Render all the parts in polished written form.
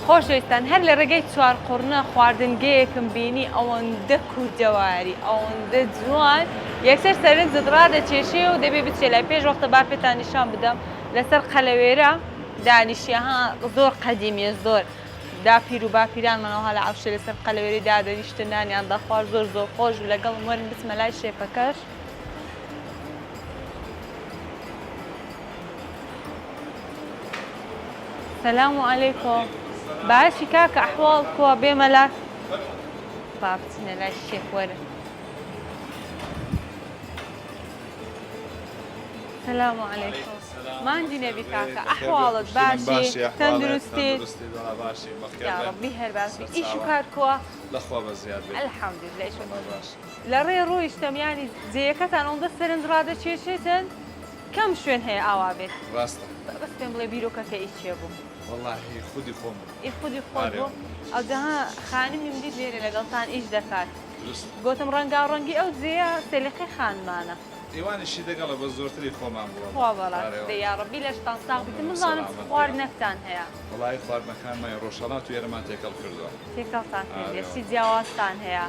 خۆشەویستان هەر لە ڕێگەی چوار قوڕنە خواردنگەیەکم بینی ئەوەندە کوردەواری ئەوەندە جوان یەکسەر سەرنجت ڕادەکێشێ و دەبێ بچێ لای پێش وەختە با پێتان نیشان بدەم لەسەر قەلەوێرە دانیشیەها زۆر قەدیمیە زۆر داپیر و باپیرانمانەوە لە عەوشە لەسەر قەلەوێری دادەنیشتن نانیان دەخوارد زۆر زۆر خۆش و لەگەڵ وەرن بچمە لای شێفەکەش. السلام عليكم. باشي كاكا أحوالكم بملاك بابتنا لا الشيخ ورد. السلام عليكم. ما عندي نبي كاكا أحوالك باشي تندرستي يا ربي هرباسي إيشو كاركوا لأخوة بزياد الحمد لله إيشو باشي لري رويشتم يعني زيكتان عند السرنج رادة شيشتن كم شوين هي أوابت راستا بس تملي بيروكا كإيش يبو والله خودي خوم خودی خۆت بۆ ئەو جەها خانمی مدید لێرە لەگەڵتان ئیش دەکات گوتم ڕەنگاڕەنگی ئەو جێە سێلقی خانمانە ئێوانیشی دەگەڵە بە زۆرتری خۆمان بووە خوا بەڵات یاڕەبی لەشتان ساغ بیتم مزانم خواردنەکتان هەیە وڵای خواردنەکانمان ڕۆژهەڵات و ئێرەمان تێکەڵ کردووە تێکەڵتان کردێسی جیاوازتان هەیە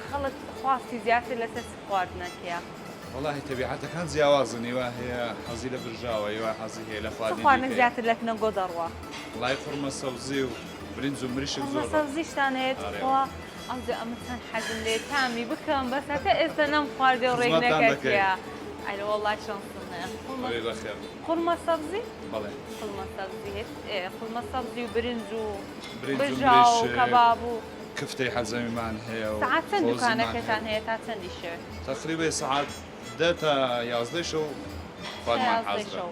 خەڵک خواستی زیاتر لەسەر خواردنەکەیە والله تەبیعەتەکان جیاوازن ئێوە هەیە حەزی لە برژاوە ئێوە حەزی هەیە لە خواردنێک زیاتر لە کنە گۆ دەڕوە وڵای قورمە سەوزی و برنج و مریشک زۆر سەوزیشتان هەیە خوا ئەمجا ئەمە چەند حەزم لێ تامی بکەم بەس هەتا ئێستا نەم خواردێ و ڕێک نەکەتیە ئەلە وەڵڵای شانسم هەیە قورمە سەوزی بەڵێ قورمە سەوزی هەیە قورمە سەوزی و برنج و برژاو و کەباب و کفتەی حەزەمیمان هەیە و سەعات چەند دوکانەکەتان هەیە تا چەندی شەوێ تقریبا سەعات 10 تا 11 شەو خواردمان حەزرە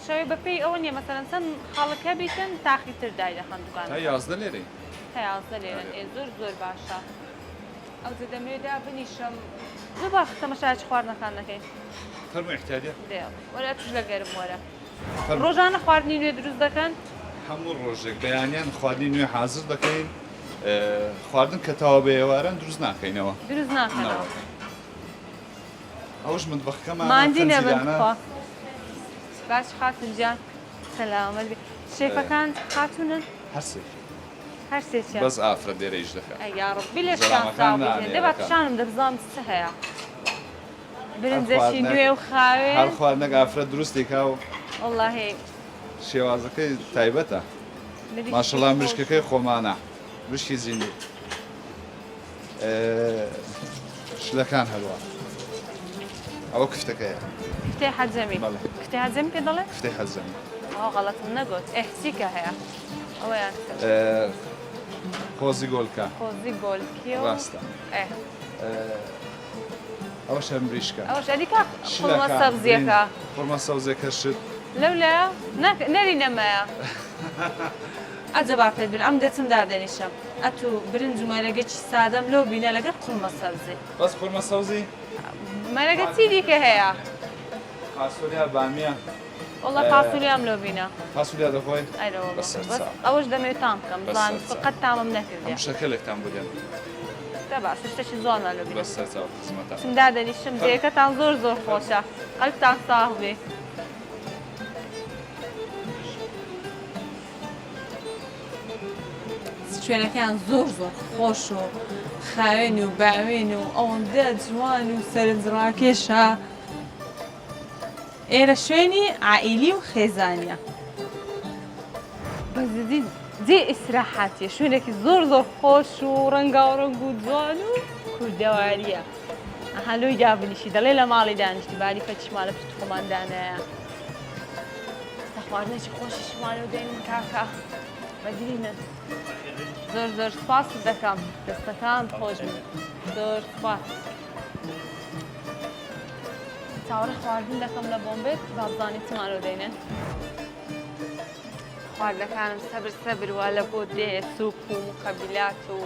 شەوێ بەپێی ئەوە نییە مەسەرەن چەند خەڵکە بیتن تاقیتر دای دەخەن دوکان تا 11 لێرەی تا 11 لێرەن زۆر زۆر باشە ئەو دەمێدا بنیشم زۆر باش تەماشای خواردنەکان دەکەین فەرمووی احتیاجە وەرە توش لە گەرم وەرە ڕۆژانە خواردنی نوێ دروست دەکەن هەموو ڕۆژێک بەیانیان خواردنی نوێ حازر دەکەین خواردن کە تاوا بە ئێوارن دروست ناکەینەوە دروست ناکەنەوە ئەوش مطبەخەکەمان ماندی نەبن باش خاتونجان سەلامەت بێ شێفەکان خاتونن هەر سێکیان بەس ئافرە دێرەیش دەکات یا ڕەبی لێشتان ساڵ دەبات شانم دەبزانم چ هەیە برنجەشی نوێ و خاوێن هەر خواردنەک ئافرە دروستی کا و وەڵڵاهی شێوازەکەی تایبەتە ماشەڵڵا مشکەکەی خۆمانە مشکی زیندوو شلەکان هەروە ئەوە کفتەکەیە کفتەی حەجەمی کفتەی حەجەمی پێ دەڵێ کفتەی حەجەمی ئەوە غەڵەتم نەگوت چیکە هەیە ئەوەیان قۆزی گۆلکە قۆزی گۆلکی ڕاستە ئەوە شەم بریشکە ئەوش ئەلیکا قورمە سەوزیەکە قورمە سەوزێکە شت لەولایە نەری نەمایە ئەجەبا پێ بن ئەم دەچم دادەنیشەم ئەتو برنج و مەرەگەکی سادەم لەو بینە لەگەڵ قورمە سەوزی بەس قورمە سەوزی مەرەگە چی دیکە هەیە فاسۆلیا بامیە وڵڵا فاسوولیام لەو بینە فاسۆلیا دەخۆی ئەوەش دەمەوێت تام بکەم بزان فقەت تامم نەکردێ شەکەلێکتان بدەن تا باش شتێکی زۆرمان لەو بینە بەس سەرچاو خزمەتە چم دادەنیشم جێیەکەتان زۆر زۆر خۆشە قەلبتان ساغ بێ شوێنەکەیان زۆر زۆر خۆش و خاوێن و باوێن و ئەوەندە جوان و سەرنجڕاکێشە ئێرە شوێنی عائیلی و خێزانیە بەزدی جێ ئیسراحاتیە شوێنێکی زۆر زۆر خۆش و ڕەنگاوڕەنگ و جوان و کوردەواریە هەلوی دابنیشی دەڵێ لە ماڵی دانیشتی باری فەتیشمانە پشت خۆماندانەیە خواردنێکی خۆشی شمانە و دێنین کاکە بەگرینن زۆر زۆر سپاس دەکەم دەستەکان خۆش بن زۆر سپاس چاوەڕێ خواردن دەکەم لە بۆمبێت با بزانیت چمانە دێنن خواردنەکانم سەبر سەبر وا لە بۆ دێ سوپ و مقەبیلات و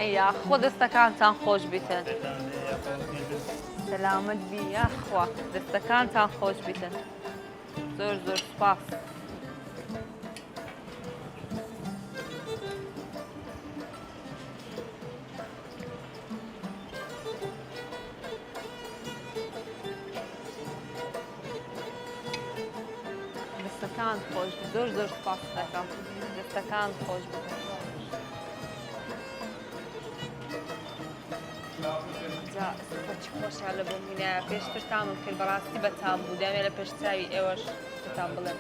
ئەیا خۆ دەستەکانتان خۆش بیتن سەلامەت بی یاخوا دەستەکانتان خۆش بیتن زۆر زۆر سپاس دەستەکان خۆش زۆر زۆر سپاس دەکەم دەستەکان خۆش بکەن چ خۆشە لە بۆ هینە پێشتر تامم کرد بەڕاستی بەتام بوو دەمێ لە پێش چاوی ئێوەش بەتام بڵێم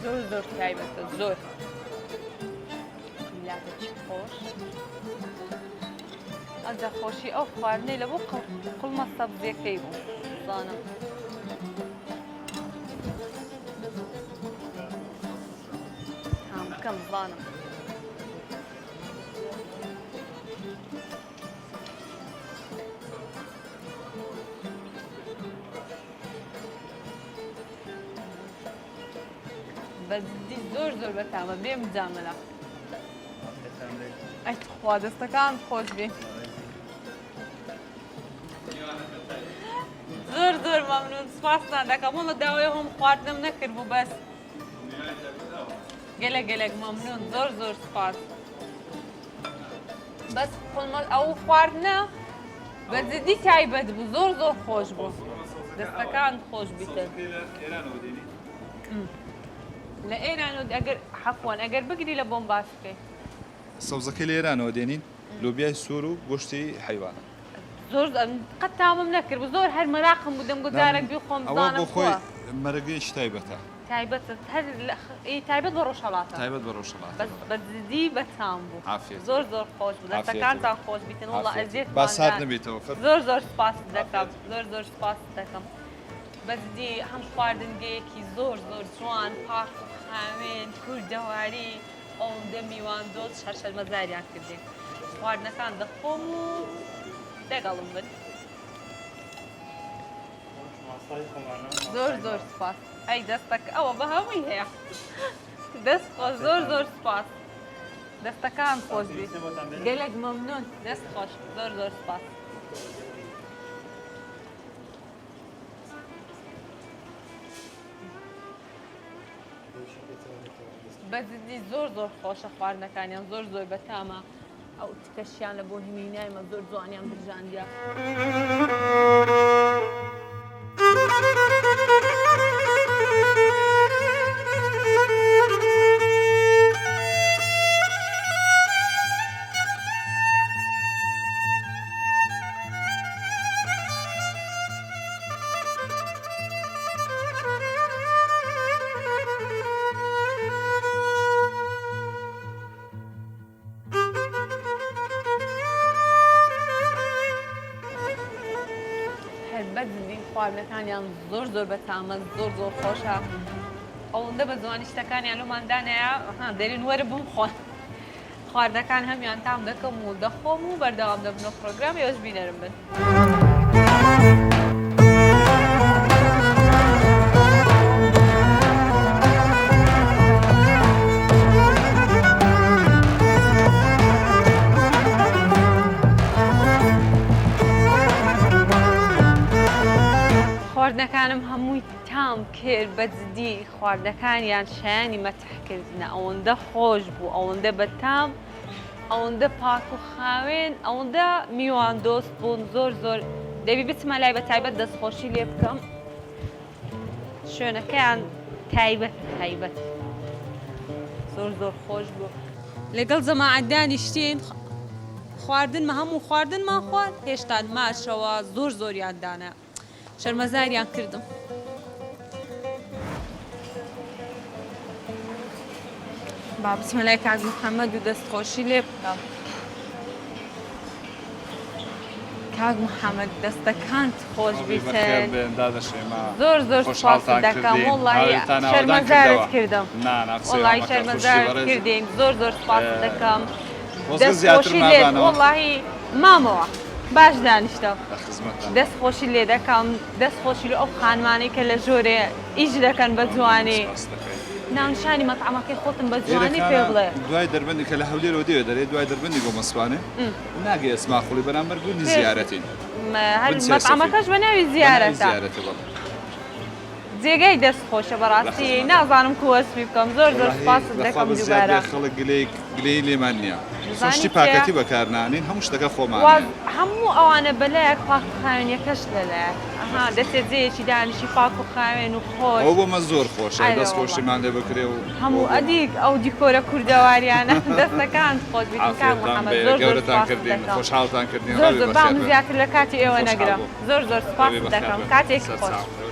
زۆر زۆر تایبەتە زۆر میلاتە چی خۆش ئەجا خۆشی ئەو خواردنەی لە بۆ قوڵمە سەبزیەکەی بوو زانم تام بکەم زانم بەزدی زۆر زۆر بەتامە بێم جامەلا ئەی خوا دەستەکان خۆش بێ زۆر زۆر مەمنون سپاستان دەکەم وەڵە داوای هەم خواردنم نەکرد بوو بەس گەلێک گەلێک مەمنون زۆر زۆر سپاس بەس ئەو خواردنە بەجددی تایبەت بوو زۆر زۆر خۆش بوو دەستەکان خۆش بیتن لە ئێران و ئەگەر حەفوان ئەگەر بگری لە بۆم باس بکەی سەوزەکەی لە ئێرانەوە دێنین لۆبیای سۆر و گۆشتی حیوانە زۆر قەت تامم نەکرد بوو زۆر هەر مەراقم بوو دەم گوزارێک بی خۆم ئەوە بۆ خۆی مەرەگەیەکی تایبەتە تایبەت بە ڕۆژهەڵاتە تایبەت بە ڕۆژهەڵات بەجددی بەتام بوو عافیت زۆر زۆر خۆش بوو دەستەکانتان خۆش بیتن وڵڵا ئەزیێت با سات نبێتەوە زۆر زۆر سپاس دەکەم زۆر زۆر سپاس دەکەم بەجددی هەم خواردنگەیەکی زۆر زۆر جوان پاک و خاوێن کوردەواری ئەوەندە میوان دۆز شەرمەزاریان کردێ خواردنەکان دەخۆم و دەگەڵم بن زۆر زۆر سپاس ئەی دەستەکە ئەوە بە هەمووی هەیە دەست خۆش زۆر زۆر سپاس دەستەکان خۆش بیت گەلێک مەمنون دەست خۆش زۆر زۆر سپاس بەجددی زۆر زۆر خۆشە خواردنەکانیان زۆر زۆر بەتامە ئەو تکەشیان لە بۆ هیمینایمە زۆر جوانیان برژاندیا بەجددی خواردنەکانیان زۆر زۆر بەتامە زۆر زۆر خۆشە ئەوەندە بە جوانی شتەکانیان لەماندانەیە دەرین وەرە بووم خۆن خواردنەکان هەمیان تام دەکەم و دەخۆم و بەردەوام دەبنەوە پرۆگرامی ئەوش بینەرم بن خواردنەکانم هەمووی تام کرد بەجددی خواردنەکانیان شایانی مەتحکردنە ئەوەندە خۆش بوو ئەوەندە بەتام ئەوەندە پاک و خاوێن ئەوەندە میوان دۆست بوون زۆر زۆر دەبی بچمە لای بە تایبەت دەستخۆشی لێ بکەم شوێنەکەیان تایبەت زۆر زۆر خۆش بوو لەگەڵ جەماعەتدانی شتین خواردنمە هەموو خواردنمان خوارد هێشتا ماشەوە زۆر زۆریان دانە شەرمەزاریان کردم با بچمە لای کاک محەممەد و دەستخۆشی لێ بکەم کاک محەممەد دەستەکانت خۆش بیتن زۆر زۆر سپاس دەکەم وڵڵی شەرمەزارت کردم وڵڵی شەرمەزارت کردین زۆر زۆر سپاس دەکەم دەستخۆشی لێت وڵڵی مامەوە باش دانیشتە دەستخۆشی لێ دەکەم دەستخۆشی لە ئەو خانمانەی کە لە ژۆرێ ئیش دەکەن بە جوانی ناونشانی مەطعەمەکەی خۆتم بە جوانی پێ بڵێ دوای دەربەندی کە لە هەولێرەوە دەوێت دەرێت دوای دەربەندی بۆ مەسوانێ ناگەی ئەسماخوڵی بەرامبەر بوونی زیارەتین مەطعەمەکەش بە ناوی زیارەتە جێگەی دەست خۆشە بەڕاستی نازانم کووەسمی بکەم زۆر زۆر سپاست دەکەم دووبارە خەڵک گلەی لێمان نییە زانی شتی چییە؟ پاکەتی بەکارنانین هەموو شتەکە خۆمان هەموو ئەوانە بەلایەک پاک و خاوێنیەکەش لەلایەک ئەها دەستێت جێیەکی دانیشی پاک و خاوێن و خۆش ئەو بۆمە زۆر خۆشە ئایوە دەست خۆشیمان لێ بکرێ و هەموو ئەدیک ئەو دیکۆرە کوردەواریانە دەستەکان خۆش بیتن کام محەممەد زۆر زۆر گەورەتان سپاس کردین دەکەم خۆشحاڵتان کردین زۆر زۆر بام زیاتر لە کاتی ئێوە خۆشحاڵ نەگرم بوو. زۆر زۆر سپاس دەکەم کاتێکی خۆش سەرچاو.